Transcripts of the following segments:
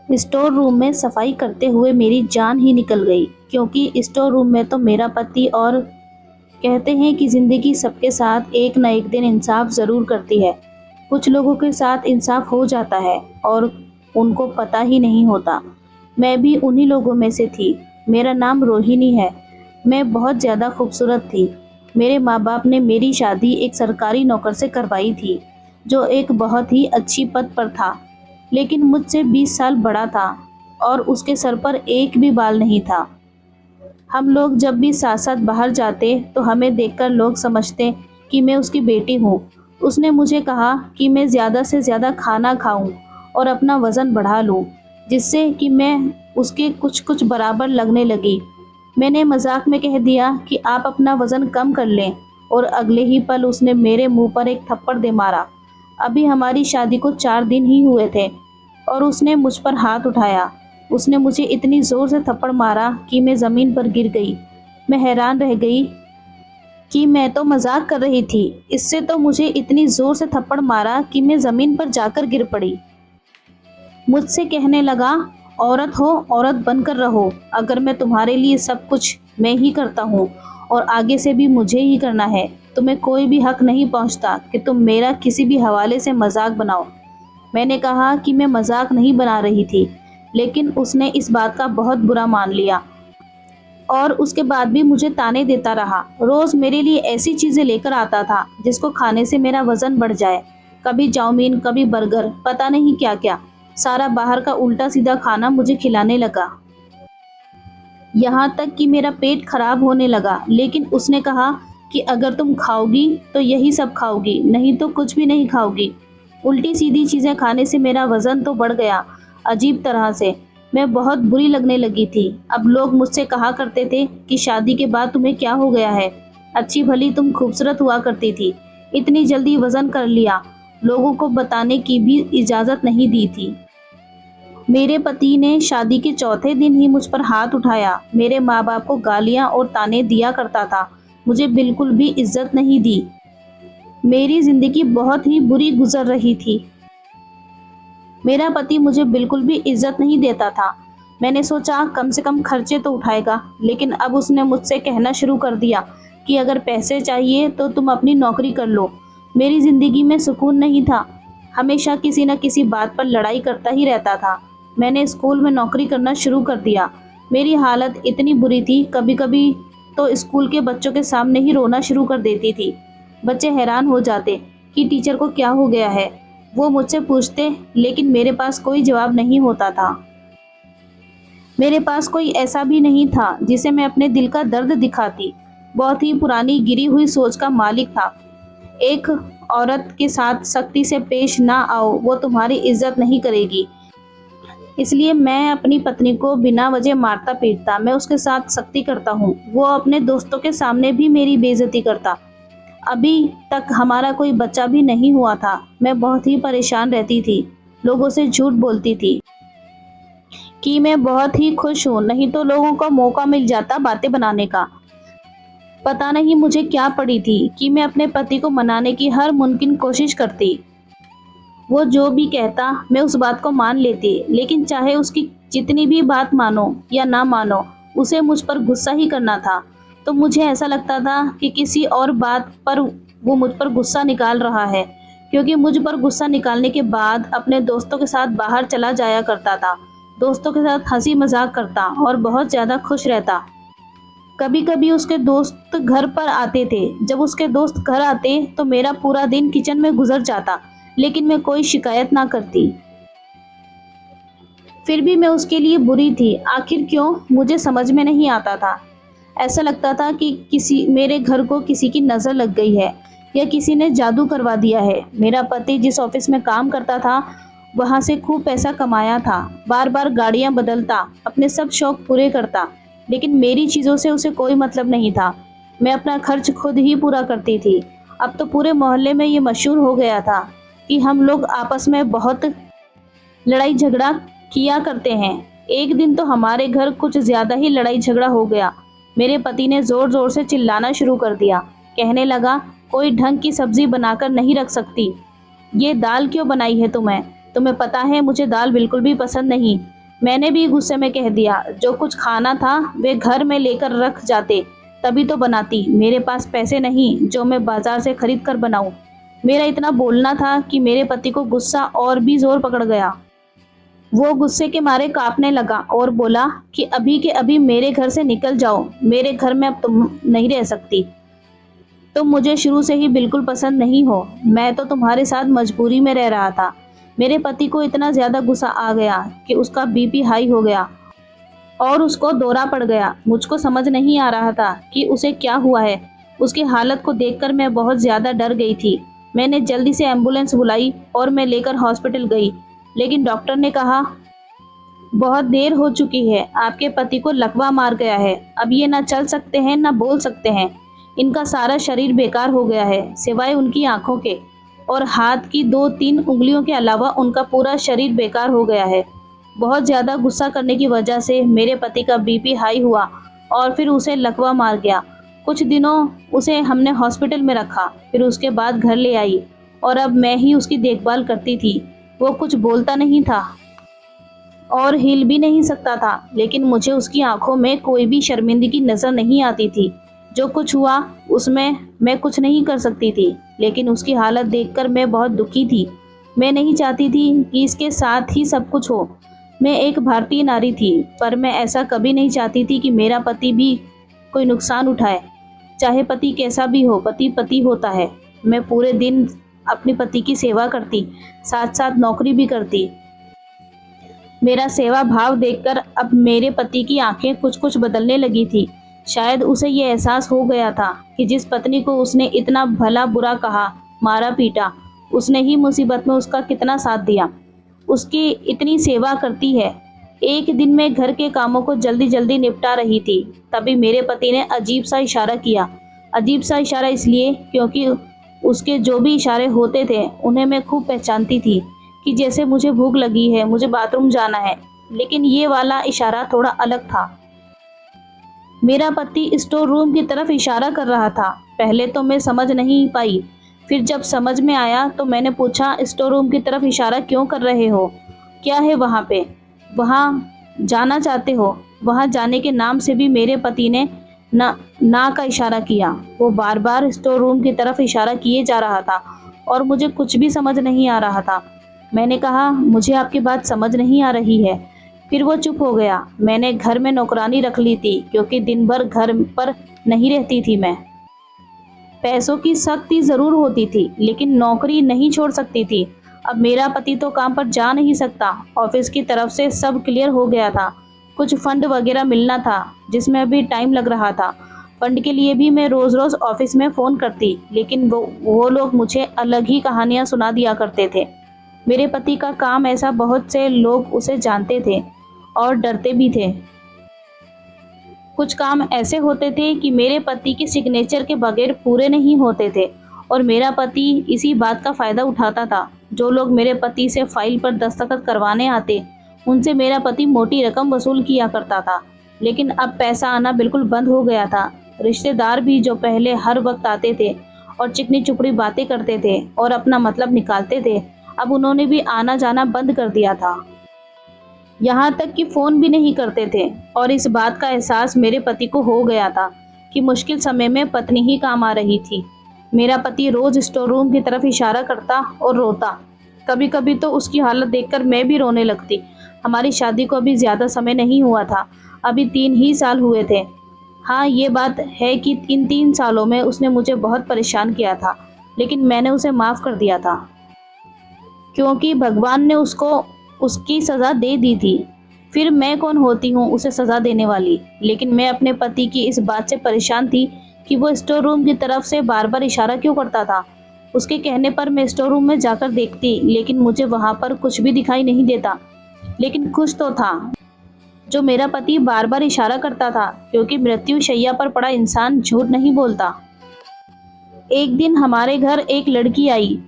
Store room में सफाई करते हुए मेरी जान ही निकल गई, क्योंकि स्टोर रूम में तो मेरा पति और कहते हैं कि ज़िंदगी सबके साथ एक न एक दिन इंसाफ ज़रूर करती है। कुछ लोगों के साथ इंसाफ हो जाता है और उनको पता ही नहीं होता। मैं भी उन्हीं लोगों में से थी। मेरा नाम रोहिणी है। मैं बहुत ज़्यादा खूबसूरत थी। मेरे माँ बाप ने मेरी शादी एक सरकारी नौकर से करवाई थी, जो एक बहुत ही अच्छी पद पर था, लेकिन मुझसे 20 साल बड़ा था और उसके सर पर एक भी बाल नहीं था। हम लोग जब भी साथ साथ बाहर जाते तो हमें देखकर लोग समझते कि मैं उसकी बेटी हूँ। उसने मुझे कहा कि मैं ज़्यादा से ज़्यादा खाना खाऊं और अपना वज़न बढ़ा लूं, जिससे कि मैं उसके कुछ कुछ बराबर लगने लगी। मैंने मजाक में कह दिया कि आप अपना वज़न कम कर लें, और अगले ही पल उसने मेरे मुंह पर एक थप्पड़ दे मारा। अभी हमारी शादी को 4 दिन ही हुए थे और उसने मुझ पर हाथ उठाया। उसने मुझे इतनी ज़ोर से थप्पड़ मारा कि मैं ज़मीन पर गिर गई। मैं हैरान रह गई कि मैं तो मजाक कर रही थी, इससे तो मुझे इतनी ज़ोर से थप्पड़ मारा कि मैं ज़मीन पर जाकर गिर पड़ी। मुझसे कहने लगा, औरत हो औरत बनकर रहो। अगर मैं तुम्हारे लिए सब कुछ मैं ही करता हूँ और आगे से भी मुझे ही करना है, तुम्हें कोई भी हक नहीं पहुँचता कि तुम मेरा किसी भी हवाले से मजाक बनाओ। मैंने कहा कि मैं मजाक नहीं बना रही थी, लेकिन उसने इस बात का बहुत बुरा मान लिया और उसके बाद भी मुझे ताने देता रहा। रोज़ मेरे लिए ऐसी चीज़ें लेकर आता था जिसको खाने से मेरा वज़न बढ़ जाए। कभी चाउमीन, कभी बर्गर, पता नहीं क्या क्या। सारा बाहर का उल्टा सीधा खाना मुझे खिलाने लगा, यहाँ तक कि मेरा पेट खराब होने लगा। लेकिन उसने कहा कि अगर तुम खाओगी तो यही सब खाओगी, नहीं तो कुछ भी नहीं खाओगी। उल्टी सीधी चीज़ें खाने से मेरा वज़न तो बढ़ गया, अजीब तरह से। मैं बहुत बुरी लगने लगी थी। अब लोग मुझसे कहा करते थे कि शादी के बाद तुम्हें क्या हो गया है, अच्छी भली तुम खूबसूरत हुआ करती थी, इतनी जल्दी वज़न कर लिया। लोगों को बताने की भी इजाज़त नहीं दी थी। मेरे पति ने शादी के चौथे दिन ही मुझ पर हाथ उठाया। मेरे माँ बाप को गालियाँ और ताने दिया करता था। मुझे बिल्कुल भी इज्जत नहीं दी। मेरी ज़िंदगी बहुत ही बुरी गुजर रही थी। मेरा पति मुझे बिल्कुल भी इज्जत नहीं देता था। मैंने सोचा कम से कम खर्चे तो उठाएगा, लेकिन अब उसने मुझसे कहना शुरू कर दिया कि अगर पैसे चाहिए तो तुम अपनी नौकरी कर लो। मेरी ज़िंदगी में सुकून नहीं था। हमेशा किसी न किसी बात पर लड़ाई करता ही रहता था। मैंने स्कूल में नौकरी करना शुरू कर दिया। मेरी हालत इतनी बुरी थी, कभी कभी तो स्कूल के बच्चों के सामने ही रोना शुरू कर देती थी। बच्चे हैरान हो जाते कि टीचर को क्या हो गया है। वो मुझसे पूछते, लेकिन मेरे पास कोई जवाब नहीं होता था। मेरे पास कोई ऐसा भी नहीं था जिसे मैं अपने दिल का दर्द दिखाती। बहुत ही पुरानी गिरी हुई सोच का मालिक था। एक औरत के साथ सख्ती से पेश ना आओ, वो तुम्हारी इज्जत नहीं करेगी। इसलिए मैं अपनी पत्नी को बिना वजह मारता पीटता। मैं उसके साथ सख्ती करता हूँ। वो अपने दोस्तों के सामने भी मेरी बेइज्जती करता। अभी तक हमारा कोई बच्चा भी नहीं हुआ था। मैं बहुत ही परेशान रहती थी। लोगों से झूठ बोलती थी कि मैं बहुत ही खुश हूँ, नहीं तो लोगों को मौका मिल जाता बातें बनाने का। पता नहीं मुझे क्या पड़ी थी कि मैं अपने पति को मनाने की हर मुमकिन कोशिश करती। वो जो भी कहता मैं उस बात को मान लेती, लेकिन चाहे उसकी जितनी भी बात मानो या ना मानो, उसे मुझ पर गुस्सा ही करना था। तो मुझे ऐसा लगता था कि किसी और बात पर वो मुझ पर गुस्सा निकाल रहा है, क्योंकि मुझ पर गुस्सा निकालने के बाद अपने दोस्तों के साथ बाहर चला जाया करता था। दोस्तों के साथ हंसी मजाक करता और बहुत ज़्यादा खुश रहता। कभी कभी उसके दोस्त घर पर आते थे। जब उसके दोस्त घर आते तो मेरा पूरा दिन किचन में गुजर जाता, लेकिन मैं कोई शिकायत ना करती। फिर भी मैं उसके लिए बुरी थी। आखिर क्यों, मुझे समझ में नहीं आता था। ऐसा लगता था कि किसी मेरे घर को किसी की नज़र लग गई है या किसी ने जादू करवा दिया है। मेरा पति जिस ऑफिस में काम करता था, वहाँ से खूब पैसा कमाया था, बार बार गाड़ियाँ बदलता, अपने सब शौक पूरे करता, लेकिन मेरी चीज़ों से उसे कोई मतलब नहीं था। मैं अपना खर्च खुद ही पूरा करती थी। अब तो पूरे मोहल्ले में ये मशहूर हो गया था कि हम लोग आपस में बहुत लड़ाई झगड़ा किया करते हैं। एक दिन तो हमारे घर कुछ ज़्यादा ही लड़ाई झगड़ा हो गया। मेरे पति ने ज़ोर ज़ोर से चिल्लाना शुरू कर दिया। कहने लगा, कोई ढंग की सब्ज़ी बनाकर नहीं रख सकती, ये दाल क्यों बनाई है तुम्हें? तुम्हें पता है मुझे दाल बिल्कुल भी पसंद नहीं। मैंने भी गुस्से में कह दिया, जो कुछ खाना था वे घर में लेकर रख जाते, तभी तो बनाती। मेरे पास पैसे नहीं जो मैं बाजार से खरीद कर बनाऊं। मेरा इतना बोलना था कि मेरे पति को गुस्सा और भी जोर पकड़ गया। वो गुस्से के मारे कांपने लगा और बोला कि अभी के अभी मेरे घर से निकल जाओ, मेरे घर में अब तुम नहीं रह सकती। तुम मुझे शुरू से ही बिल्कुल पसंद नहीं हो। मैं तो तुम्हारे साथ मजबूरी में रह रहा था। मेरे पति को इतना ज़्यादा गुस्सा आ गया कि उसका बीपी हाई हो गया और उसको दौरा पड़ गया। मुझको समझ नहीं आ रहा था कि उसे क्या हुआ है। उसकी हालत को देखकर मैं बहुत ज़्यादा डर गई थी। मैंने जल्दी से एम्बुलेंस बुलाई और मैं लेकर हॉस्पिटल गई, लेकिन डॉक्टर ने कहा बहुत देर हो चुकी है, आपके पति को लकवा मार गया है। अब ये ना चल सकते हैं ना बोल सकते हैं। इनका सारा शरीर बेकार हो गया है, सिवाय उनकी आंखों के और हाथ की 2-3 उंगलियों के अलावा उनका पूरा शरीर बेकार हो गया है। बहुत ज़्यादा गुस्सा करने की वजह से मेरे पति का बीपी हाई हुआ और फिर उसे लकवा मार गया। कुछ दिनों उसे हमने हॉस्पिटल में रखा, फिर उसके बाद घर ले आई और अब मैं ही उसकी देखभाल करती थी। वो कुछ बोलता नहीं था और हिल भी नहीं सकता था, लेकिन मुझे उसकी आंखों में कोई भी शर्मिंदगी नज़र नहीं आती थी। जो कुछ हुआ उसमें मैं कुछ नहीं कर सकती थी, लेकिन उसकी हालत देखकर मैं बहुत दुखी थी। मैं नहीं चाहती थी कि इसके साथ ही सब कुछ हो। मैं एक भारतीय नारी थी, पर मैं ऐसा कभी नहीं चाहती थी कि मेरा पति भी कोई नुकसान उठाए। चाहे पति कैसा भी हो, पति पति होता है। मैं पूरे दिन अपने पति की सेवा करती, साथ साथ नौकरी भी करती। मेरा सेवा भाव देखकर अब मेरे पति की आंखें कुछ कुछ बदलने लगी थी। शायद उसे ये एहसास हो गया था कि जिस पत्नी को उसने इतना भला बुरा कहा, मारा पीटा, उसने ही मुसीबत में उसका कितना साथ दिया। उसकी इतनी सेवा करती है। एक दिन मैं घर के कामों को जल्दी जल्दी निपटा रही थी, तभी मेरे पति ने अजीब सा इशारा किया। अजीब सा इशारा इसलिए क्योंकि उसके जो भी इशारे होते थे उन्हें मैं खूब पहचानती थी, कि जैसे मुझे भूख लगी है, मुझे बाथरूम जाना है। लेकिन ये वाला इशारा थोड़ा अलग था। मेरा पति स्टोर रूम की तरफ इशारा कर रहा था। पहले तो मैं समझ नहीं पाई, फिर जब समझ में आया तो मैंने पूछा, स्टोर रूम की तरफ इशारा क्यों कर रहे हो? क्या है वहाँ पे? वहाँ जाना चाहते हो? वहाँ जाने के नाम से भी मेरे पति ने ना का इशारा किया। वो बार बार स्टोर रूम की तरफ इशारा किए जा रहा था और मुझे कुछ भी समझ नहीं आ रहा था। मैंने कहा, मुझे आपकी बात समझ नहीं आ रही है। फिर वो चुप हो गया। मैंने घर में नौकरानी रख ली थी, क्योंकि दिन भर घर पर नहीं रहती थी मैं। पैसों की सख्ती ज़रूर होती थी, लेकिन नौकरी नहीं छोड़ सकती थी। अब मेरा पति तो काम पर जा नहीं सकता। ऑफिस की तरफ से सब क्लियर हो गया था। कुछ फंड वगैरह मिलना था, जिसमें अभी टाइम लग रहा था। फंड के लिए भी मैं रोज़ रोज़ ऑफिस में फ़ोन करती, लेकिन वो लोग मुझे अलग ही कहानियाँ सुना दिया करते थे। मेरे पति का काम ऐसा, बहुत से लोग उसे जानते थे और डरते भी थे। कुछ काम ऐसे होते थे कि मेरे पति के सिग्नेचर के बगैर पूरे नहीं होते थे और मेरा पति इसी बात का फ़ायदा उठाता था। जो लोग मेरे पति से फाइल पर दस्तखत करवाने आते, उनसे मेरा पति मोटी रकम वसूल किया करता था। लेकिन अब पैसा आना बिल्कुल बंद हो गया था। रिश्तेदार भी जो पहले हर वक्त आते थे और चिकनी चुपड़ी बातें करते थे और अपना मतलब निकालते थे, अब उन्होंने भी आना जाना बंद कर दिया था। यहाँ तक कि फ़ोन भी नहीं करते थे। और इस बात का एहसास मेरे पति को हो गया था कि मुश्किल समय में पत्नी ही काम आ रही थी। मेरा पति रोज़ स्टोर रूम की तरफ इशारा करता और रोता। कभी कभी तो उसकी हालत देखकर मैं भी रोने लगती। हमारी शादी को अभी ज़्यादा समय नहीं हुआ था, अभी 3 ही साल हुए थे। हाँ, ये बात है कि इन 3 सालों में उसने मुझे बहुत परेशान किया था, लेकिन मैंने उसे माफ़ कर दिया था, क्योंकि भगवान ने उसको उसकी सज़ा दे दी थी। फिर मैं कौन होती हूँ उसे सज़ा देने वाली। लेकिन मैं अपने पति की इस बात से परेशान थी कि वो स्टोर रूम की तरफ से बार बार इशारा क्यों करता था। उसके कहने पर मैं स्टोर रूम में जाकर देखती, लेकिन मुझे वहाँ पर कुछ भी दिखाई नहीं देता। लेकिन कुछ तो था जो मेरा पति बार बार इशारा करता था, क्योंकि मृत्यु शैया पर पड़ा इंसान झूठ नहीं बोलता। एक दिन हमारे घर एक लड़की आई,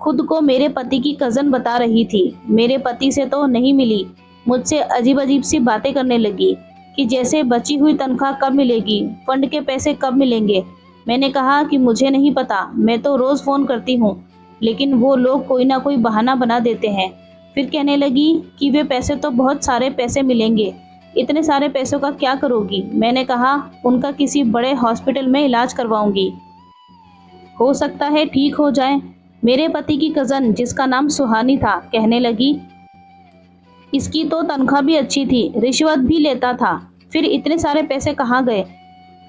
खुद को मेरे पति की कज़न बता रही थी। मेरे पति से तो नहीं मिली, मुझसे अजीब अजीब सी बातें करने लगी कि जैसे बची हुई तनख्वाह कब मिलेगी, फंड के पैसे कब मिलेंगे। मैंने कहा कि मुझे नहीं पता, मैं तो रोज़ फ़ोन करती हूँ, लेकिन वो लोग कोई ना कोई बहाना बना देते हैं। फिर कहने लगी कि वे पैसे तो बहुत सारे पैसे मिलेंगे, इतने सारे पैसों का क्या करोगी? मैंने कहा उनका किसी बड़े हॉस्पिटल में इलाज करवाऊंगी, हो सकता है ठीक हो जाए। मेरे पति की कज़न जिसका नाम सुहानी था कहने लगी इसकी तो तनख्वाह भी अच्छी थी, रिश्वत भी लेता था, फिर इतने सारे पैसे कहाँ गए?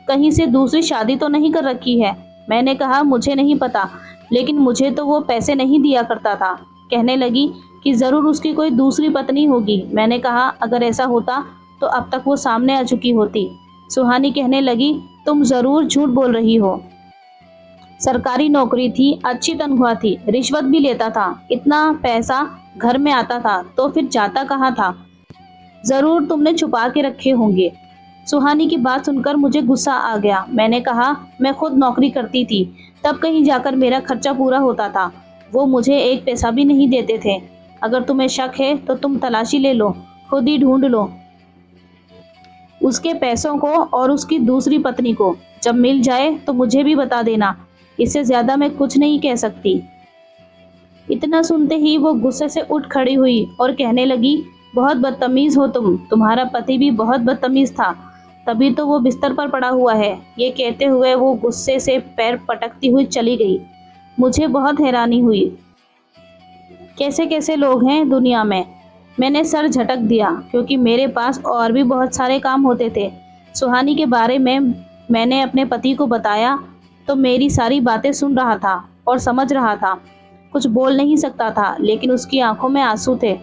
कहीं से दूसरी शादी तो नहीं कर रखी है? मैंने कहा मुझे नहीं पता, लेकिन मुझे तो वो पैसे नहीं दिया करता था। कहने लगी कि ज़रूर उसकी कोई दूसरी पत्नी होगी। मैंने कहा अगर ऐसा होता तो अब तक वो सामने आ चुकी होती। सुहानी कहने लगी तुम ज़रूर झूठ बोल रही हो, सरकारी नौकरी थी, अच्छी तनख्वाह थी, रिश्वत भी लेता था, इतना पैसा घर में आता था तो फिर जाता कहाँ था? ज़रूर तुमने छुपा के रखे होंगे। सुहानी की बात सुनकर मुझे गुस्सा आ गया। मैंने कहा मैं खुद नौकरी करती थी, तब कहीं जाकर मेरा खर्चा पूरा होता था, वो मुझे एक पैसा भी नहीं देते थे। अगर तुम्हें शक है तो तुम तलाशी ले लो, खुद ही ढूंढ लो उसके पैसों को और उसकी दूसरी पत्नी को। जब मिल जाए तो मुझे भी बता देना, इससे ज़्यादा मैं कुछ नहीं कह सकती। इतना सुनते ही वो गुस्से से उठ खड़ी हुई और कहने लगी बहुत बदतमीज़ हो तुम, तुम्हारा पति भी बहुत बदतमीज़ था, तभी तो वो बिस्तर पर पड़ा हुआ है। ये कहते हुए वो गुस्से से पैर पटकती हुई चली गई। मुझे बहुत हैरानी हुई, कैसे कैसे लोग हैं दुनिया में। मैंने सर झटक दिया क्योंकि मेरे पास और भी बहुत सारे काम होते थे। सुहानी के बारे में मैंने अपने पति को बताया तो मेरी सारी बातें सुन रहा था और समझ रहा था, कुछ बोल नहीं सकता था, लेकिन उसकी आंखों में आंसू थे।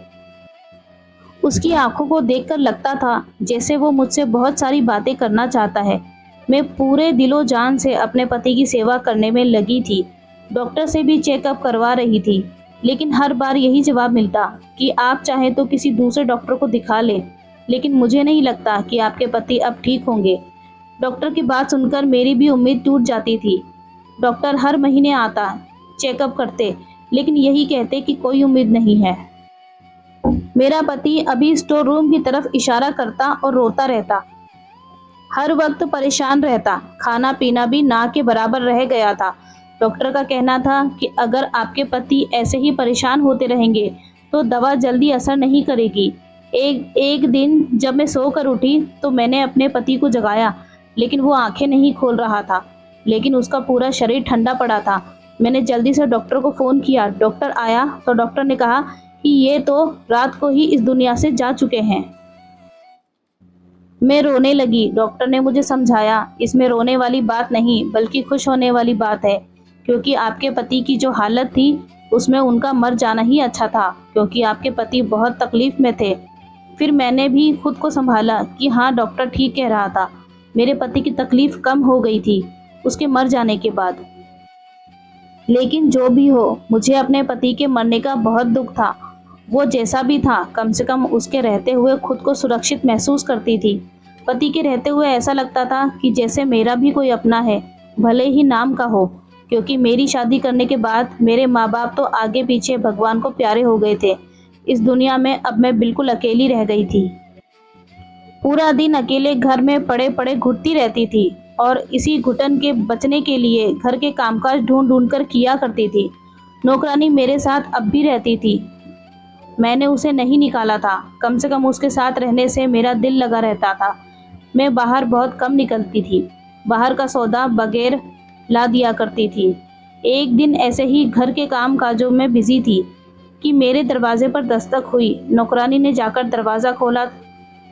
उसकी आंखों को देखकर लगता था जैसे वो मुझसे बहुत सारी बातें करना चाहता है। मैं पूरे दिलो जान से अपने पति की सेवा करने में लगी थी, डॉक्टर से भी चेकअप करवा रही थी, लेकिन हर बार यही जवाब मिलता कि आप चाहें तो किसी दूसरे डॉक्टर को दिखा लें, लेकिन मुझे नहीं लगता कि आपके पति अब ठीक होंगे। डॉक्टर की बात सुनकर मेरी भी उम्मीद टूट जाती थी। डॉक्टर हर महीने आता, चेकअप करते, लेकिन यही कहते कि कोई उम्मीद नहीं है। मेरा पति अभी स्टोर रूम की तरफ इशारा करता और रोता रहता, हर वक्त परेशान रहता, खाना पीना भी ना के बराबर रह गया था। डॉक्टर का कहना था कि अगर आपके पति ऐसे ही परेशान होते रहेंगे तो दवा जल्दी असर नहीं करेगी। एक दिन जब मैं सोकर उठी तो मैंने अपने पति को जगाया, लेकिन वो आंखें नहीं खोल रहा था, लेकिन उसका पूरा शरीर ठंडा पड़ा था। मैंने जल्दी से डॉक्टर को फ़ोन किया। डॉक्टर आया तो डॉक्टर ने कहा कि ये तो रात को ही इस दुनिया से जा चुके हैं। मैं रोने लगी। डॉक्टर ने मुझे समझाया इसमें रोने वाली बात नहीं बल्कि खुश होने वाली बात है, क्योंकि आपके पति की जो हालत थी उसमें उनका मर जाना ही अच्छा था, क्योंकि आपके पति बहुत तकलीफ़ में थे। फिर मैंने भी खुद को संभाला कि हाँ डॉक्टर ठीक कह रहा था, मेरे पति की तकलीफ़ कम हो गई थी उसके मर जाने के बाद। लेकिन जो भी हो, मुझे अपने पति के मरने का बहुत दुख था। वो जैसा भी था कम से कम उसके रहते हुए खुद को सुरक्षित महसूस करती थी। पति के रहते हुए ऐसा लगता था कि जैसे मेरा भी कोई अपना है, भले ही नाम का हो, क्योंकि मेरी शादी करने के बाद मेरे माँ बाप तो आगे पीछे भगवान को प्यारे हो गए थे। इस दुनिया में अब मैं बिल्कुल अकेली रह गई थी। पूरा दिन अकेले घर में पड़े पड़े घुटती रहती थी और इसी घुटन के बचने के लिए घर के कामकाज ढूंढ ढूंढ कर किया करती थी। नौकरानी मेरे साथ अब भी रहती थी, मैंने उसे नहीं निकाला था। कम से कम उसके साथ रहने से मेरा दिल लगा रहता था। मैं बाहर बहुत कम निकलती थी, बाहर का सौदा बगैर ला दिया करती थी। एक दिन ऐसे ही घर के काम काजों में बिजी थी कि मेरे दरवाजे पर दस्तक हुई। नौकरानी ने जाकर दरवाज़ा खोला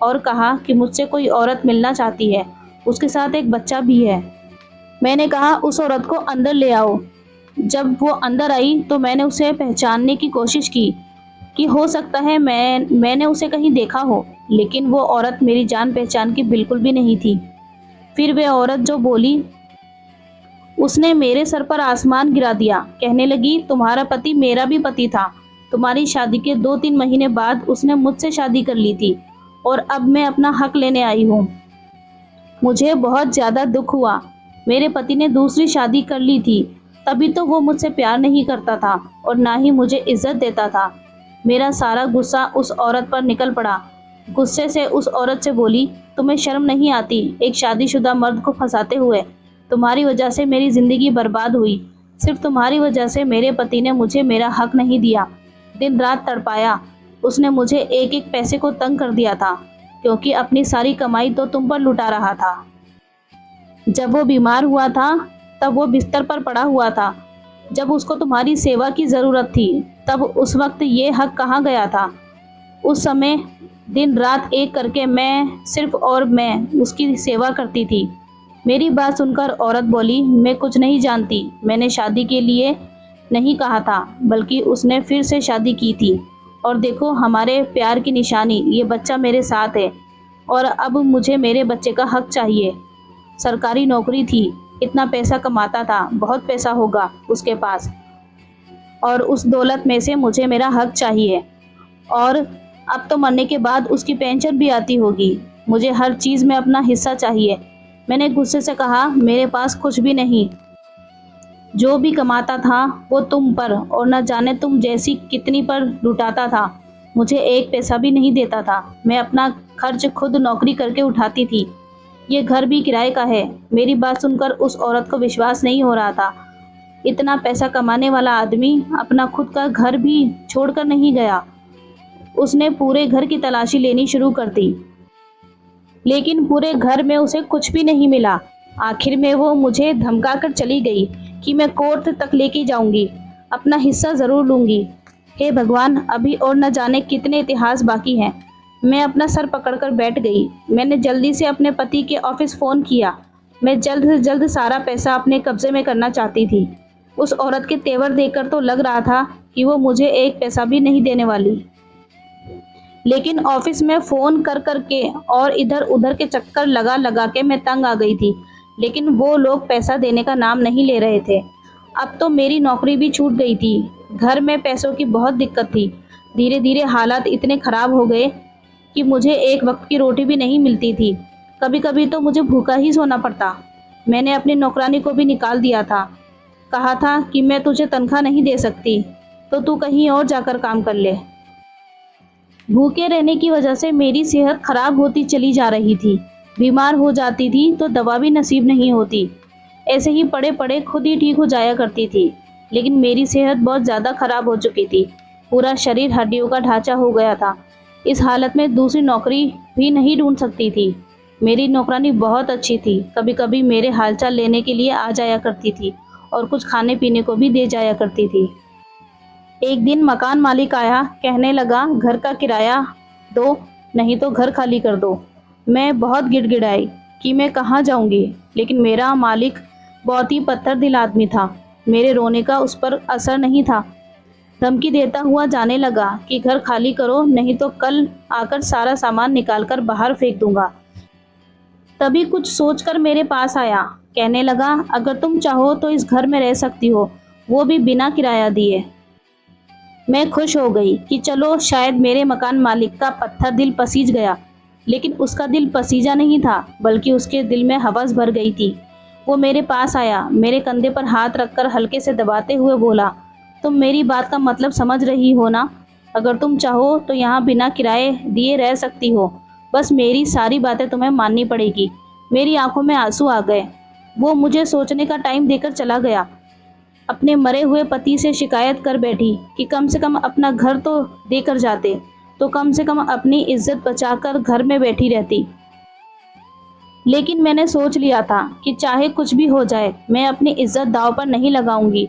और कहा कि मुझसे कोई औरत मिलना चाहती है, उसके साथ एक बच्चा भी है। मैंने कहा उस औरत को अंदर ले आओ। जब वो अंदर आई तो मैंने उसे पहचानने की कोशिश की कि हो सकता है मैंने उसे कहीं देखा हो, लेकिन वो औरत मेरी जान पहचान की बिल्कुल भी नहीं थी। फिर वह औरत जो बोली उसने मेरे सर पर आसमान गिरा दिया। कहने लगी तुम्हारा पति मेरा भी पति था, तुम्हारी शादी के 2-3 महीने बाद उसने मुझसे शादी कर ली थी और अब मैं अपना हक लेने आई हूँ। मुझे बहुत ज़्यादा दुख हुआ। मेरे पति ने दूसरी शादी कर ली थी, तभी तो वो मुझसे प्यार नहीं करता था और ना ही मुझे इज्जत देता था। मेरा सारा गुस्सा उस औरत पर निकल पड़ा। गुस्से से उस औरत से बोली तुम्हें शर्म नहीं आती एक शादीशुदा मर्द को फंसाते हुए? तुम्हारी वजह से मेरी ज़िंदगी बर्बाद हुई। सिर्फ तुम्हारी वजह से मेरे पति ने मुझे मेरा हक नहीं दिया, दिन रात तड़पाया, उसने मुझे एक एक पैसे को तंग कर दिया था, क्योंकि अपनी सारी कमाई तो तुम पर लुटा रहा था। जब वो बीमार हुआ था तब वो बिस्तर पर पड़ा हुआ था। जब उसको तुम्हारी सेवा की ज़रूरत थी तब उस वक्त ये हक कहाँ गया था? उस समय दिन रात एक करके मैं उसकी सेवा करती थी। मेरी बात सुनकर औरत बोली, मैं कुछ नहीं जानती, मैंने शादी के लिए नहीं कहा था, बल्कि उसने फिर से शादी की थी। और देखो हमारे प्यार की निशानी, ये बच्चा मेरे साथ है और अब मुझे मेरे बच्चे का हक चाहिए। सरकारी नौकरी थी, इतना पैसा कमाता था, बहुत पैसा होगा उसके पास, और उस दौलत में से मुझे मेरा हक चाहिए। और अब तो मरने के बाद उसकी पेंशन भी आती होगी। मुझे हर चीज़ में अपना हिस्सा चाहिए। मैंने गुस्से से कहा, मेरे पास कुछ भी नहीं, जो भी कमाता था वो तुम पर और न जाने तुम जैसी कितनी पर लुटाता था। मुझे एक पैसा भी नहीं देता था। मैं अपना खर्च खुद नौकरी करके उठाती थी। ये घर भी किराए का है। मेरी बात सुनकर उस औरत को विश्वास नहीं हो रहा था। इतना पैसा कमाने वाला आदमी अपना खुद का घर भी छोड़कर नहीं गया। उसने पूरे घर की तलाशी लेनी शुरू कर दी, लेकिन पूरे घर में उसे कुछ भी नहीं मिला। आखिर में वो मुझे धमका कर चली गई कि मैं कोर्ट तक लेके जाऊंगी, अपना हिस्सा ज़रूर लूंगी। हे भगवान, अभी और न जाने कितने इतिहास बाकी हैं। मैं अपना सर पकड़कर बैठ गई। मैंने जल्दी से अपने पति के ऑफिस फ़ोन किया। मैं जल्द से जल्द सारा पैसा अपने कब्जे में करना चाहती थी। उस औरत के तेवर देखकर तो लग रहा था कि वो मुझे एक पैसा भी नहीं देने वाली। लेकिन ऑफिस में फ़ोन कर कर के और इधर उधर के चक्कर लगा लगा के मैं तंग आ गई थी, लेकिन वो लोग पैसा देने का नाम नहीं ले रहे थे। अब तो मेरी नौकरी भी छूट गई थी। घर में पैसों की बहुत दिक्कत थी। धीरे धीरे हालात इतने ख़राब हो गए कि मुझे एक वक्त की रोटी भी नहीं मिलती थी। कभी कभी तो मुझे भूखा ही सोना पड़ता। मैंने अपनी नौकरानी को भी निकाल दिया था। कहा था कि मैं तुझे तनख्वाह नहीं दे सकती, तो तू कहीं और जाकर काम कर ले। भूखे रहने की वजह से मेरी सेहत खराब होती चली जा रही थी। बीमार हो जाती थी तो दवा भी नसीब नहीं होती। ऐसे ही पड़े पड़े खुद ही ठीक हो जाया करती थी। लेकिन मेरी सेहत बहुत ज़्यादा खराब हो चुकी थी। पूरा शरीर हड्डियों का ढांचा हो गया था। इस हालत में दूसरी नौकरी भी नहीं ढूंढ सकती थी। मेरी नौकरानी बहुत अच्छी थी। कभी कभी मेरे हालचाल लेने के लिए आ जाया करती थी और कुछ खाने पीने को भी दे जाया करती थी। एक दिन मकान मालिक आया, कहने लगा, घर का किराया दो, नहीं तो घर खाली कर दो। मैं बहुत गिड़गिड़ाई कि मैं कहाँ जाऊँगी, लेकिन मेरा मालिक बहुत ही पत्थर दिल आदमी था। मेरे रोने का उस पर असर नहीं था। धमकी देता हुआ जाने लगा कि घर खाली करो, नहीं तो कल आकर सारा सामान निकालकर बाहर फेंक दूंगा। तभी कुछ सोचकर मेरे पास आया, कहने लगा, अगर तुम चाहो तो इस घर में रह सकती हो, वो भी बिना किराया दिए। मैं खुश हो गई कि चलो शायद मेरे मकान मालिक का पत्थर दिल पसीज गया, लेकिन उसका दिल पसीजा नहीं था, बल्कि उसके दिल में हवस भर गई थी। वो मेरे पास आया, मेरे कंधे पर हाथ रखकर हल्के से दबाते हुए बोला, तुम मेरी बात का मतलब समझ रही हो ना? अगर तुम चाहो तो यहाँ बिना किराए दिए रह सकती हो, बस मेरी सारी बातें तुम्हें माननी पड़ेगी। मेरी आंखों में आंसू आ गए। वो मुझे सोचने का टाइम देकर चला गया। अपने मरे हुए पति से शिकायत कर बैठी कि कम से कम अपना घर तो देकर जाते, तो कम से कम अपनी इज्जत बचाकर घर में बैठी रहती। लेकिन मैंने सोच लिया था कि चाहे कुछ भी हो जाए, मैं अपनी इज्जत दांव पर नहीं लगाऊंगी।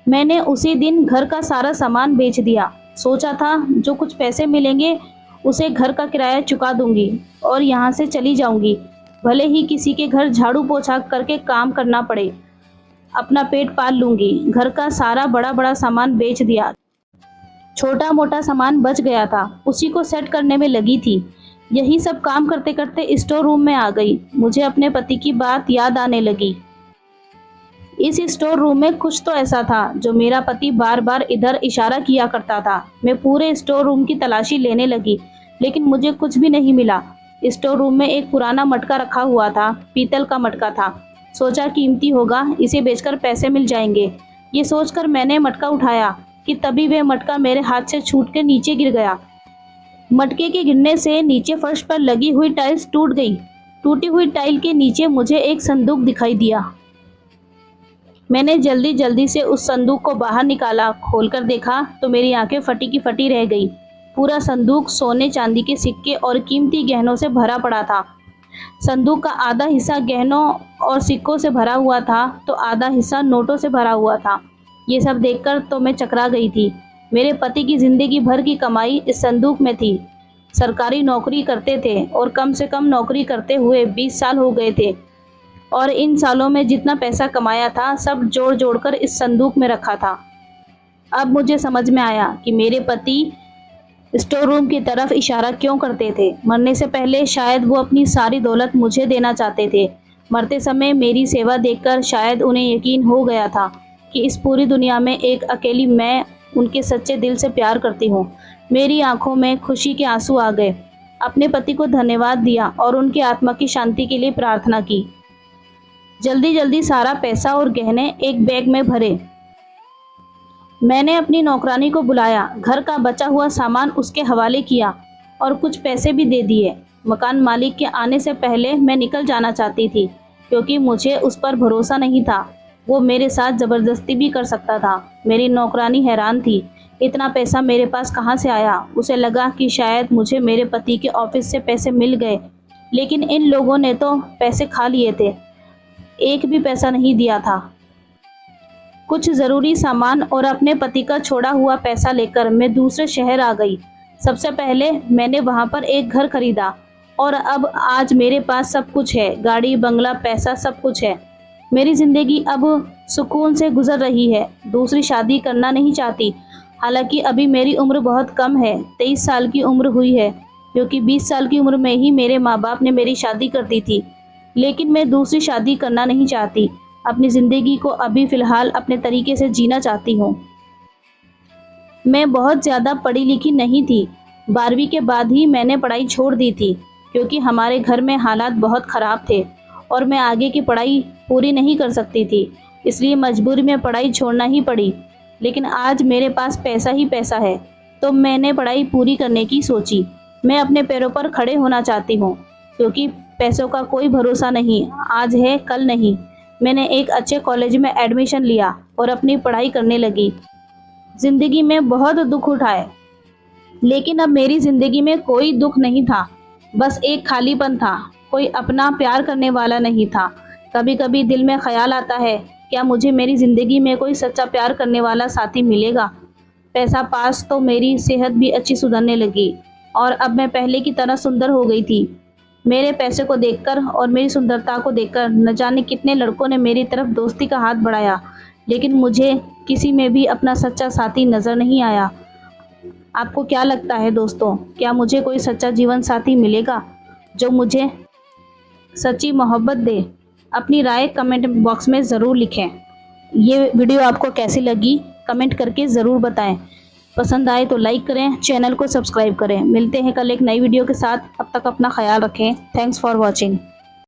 मैंने उसी दिन घर का सारा सामान बेच दिया। सोचा था जो कुछ पैसे मिलेंगे उसे घर का किराया चुका दूंगी और यहाँ से चली जाऊंगी, भले ही किसी के घर झाड़ू पोछा करके काम करना पड़े, अपना पेट पाल लूंगी। घर का सारा बड़ा बड़ा सामान बेच दिया। छोटा मोटा सामान बच गया था, उसी को सेट करने में लगी थी। यही सब काम करते करते स्टोर रूम में आ गई। मुझे अपने पति की बात याद आने लगी। इस स्टोर रूम में कुछ तो ऐसा था जो मेरा पति बार बार इधर इशारा किया करता था। मैं पूरे स्टोर रूम की तलाशी लेने लगी, लेकिन मुझे कुछ भी नहीं मिला। स्टोर रूम में एक पुराना मटका रखा हुआ था, पीतल का मटका था। सोचा कीमती होगा, इसे बेचकर पैसे मिल जाएंगे। ये सोचकर मैंने मटका उठाया कि तभी वह मटका मेरे हाथ से छूट के नीचे गिर गया। मटके के गिरने से नीचे फर्श पर लगी हुई टाइल्स टूट गई। टूटी हुई टाइल के नीचे मुझे एक संदूक दिखाई दिया। मैंने जल्दी जल्दी से उस संदूक को बाहर निकाला। खोलकर देखा तो मेरी आंखें फटी की फटी रह गई। पूरा संदूक सोने चांदी के सिक्के और कीमती गहनों से भरा पड़ा था। संदूक का आधा हिस्सा गहनों और सिक्कों से भरा हुआ था तो आधा हिस्सा नोटों से भरा हुआ था। ये सब देखकर तो मैं चकरा गई थी। मेरे पति की जिंदगी भर की कमाई इस संदूक में थी। सरकारी नौकरी करते थे और कम से कम नौकरी करते हुए 20 साल हो गए थे और इन सालों में जितना पैसा कमाया था सब जोड़ जोड़ कर इस संदूक में रखा था। अब मुझे समझ में आया कि मेरे पति स्टोर रूम की तरफ इशारा क्यों करते थे। मरने से पहले शायद वो अपनी सारी दौलत मुझे देना चाहते थे। मरते समय मेरी सेवा देखकर शायद उन्हें यकीन हो गया था कि इस पूरी दुनिया में एक अकेली मैं उनके सच्चे दिल से प्यार करती हूँ। मेरी आंखों में खुशी के आंसू आ गए। अपने पति को धन्यवाद दिया और उनकी आत्मा की शांति के लिए प्रार्थना की। जल्दी जल्दी सारा पैसा और गहने एक बैग में भरे। मैंने अपनी नौकरानी को बुलाया, घर का बचा हुआ सामान उसके हवाले किया और कुछ पैसे भी दे दिए। मकान मालिक के आने से पहले मैं निकल जाना चाहती थी क्योंकि मुझे उस पर भरोसा नहीं था। वो मेरे साथ ज़बरदस्ती भी कर सकता था। मेरी नौकरानी हैरान थी, इतना पैसा मेरे पास कहाँ से आया। उसे लगा कि शायद मुझे मेरे पति के ऑफिस से पैसे मिल गए, लेकिन इन लोगों ने तो पैसे खा लिए थे, एक भी पैसा नहीं दिया था। कुछ ज़रूरी सामान और अपने पति का छोड़ा हुआ पैसा लेकर मैं दूसरे शहर आ गई। सबसे पहले मैंने वहाँ पर एक घर खरीदा और अब आज मेरे पास सब कुछ है, गाड़ी, बंगला, पैसा, सब कुछ है। मेरी ज़िंदगी अब सुकून से गुजर रही है। दूसरी शादी करना नहीं चाहती, हालांकि अभी मेरी उम्र बहुत कम है, 23 साल की उम्र हुई है, क्योंकि 20 साल की उम्र में ही मेरे माँ बाप ने मेरी शादी कर दी थी। लेकिन मैं दूसरी शादी करना नहीं चाहती। अपनी ज़िंदगी को अभी फ़िलहाल अपने तरीके से जीना चाहती हूँ। मैं बहुत ज़्यादा पढ़ी लिखी नहीं थी। 12वीं के बाद ही मैंने पढ़ाई छोड़ दी थी क्योंकि हमारे घर में हालात बहुत ख़राब थे और मैं आगे की पढ़ाई पूरी नहीं कर सकती थी, इसलिए मजबूरी में पढ़ाई छोड़ना ही पड़ी। लेकिन आज मेरे पास पैसा ही पैसा है तो मैंने पढ़ाई पूरी करने की सोची। मैं अपने पैरों पर खड़े होना चाहती हूँ क्योंकि पैसों का कोई भरोसा नहीं, आज है कल नहीं। मैंने एक अच्छे कॉलेज में एडमिशन लिया और अपनी पढ़ाई करने लगी। ज़िंदगी में बहुत दुख उठाए, लेकिन अब मेरी ज़िंदगी में कोई दुख नहीं था, बस एक खालीपन था। कोई अपना प्यार करने वाला नहीं था। कभी कभी दिल में ख्याल आता है, क्या मुझे मेरी ज़िंदगी में कोई सच्चा प्यार करने वाला साथी मिलेगा। पैसा पास तो मेरी सेहत भी अच्छी सुधरने लगी और अब मैं पहले की तरह सुंदर हो गई थी। मेरे पैसे को देखकर और मेरी सुंदरता को देखकर न जाने कितने लड़कों ने मेरी तरफ दोस्ती का हाथ बढ़ाया, लेकिन मुझे किसी में भी अपना सच्चा साथी नज़र नहीं आया। आपको क्या लगता है दोस्तों, क्या मुझे कोई सच्चा जीवन साथी मिलेगा जो मुझे सच्ची मोहब्बत दे? अपनी राय कमेंट बॉक्स में ज़रूर लिखें। ये वीडियो आपको कैसी लगी कमेंट करके ज़रूर बताएं। पसंद आए तो लाइक करें, चैनल को सब्सक्राइब करें। मिलते हैं कल एक नई वीडियो के साथ, अब तक अपना ख्याल रखें। Thanks for watching.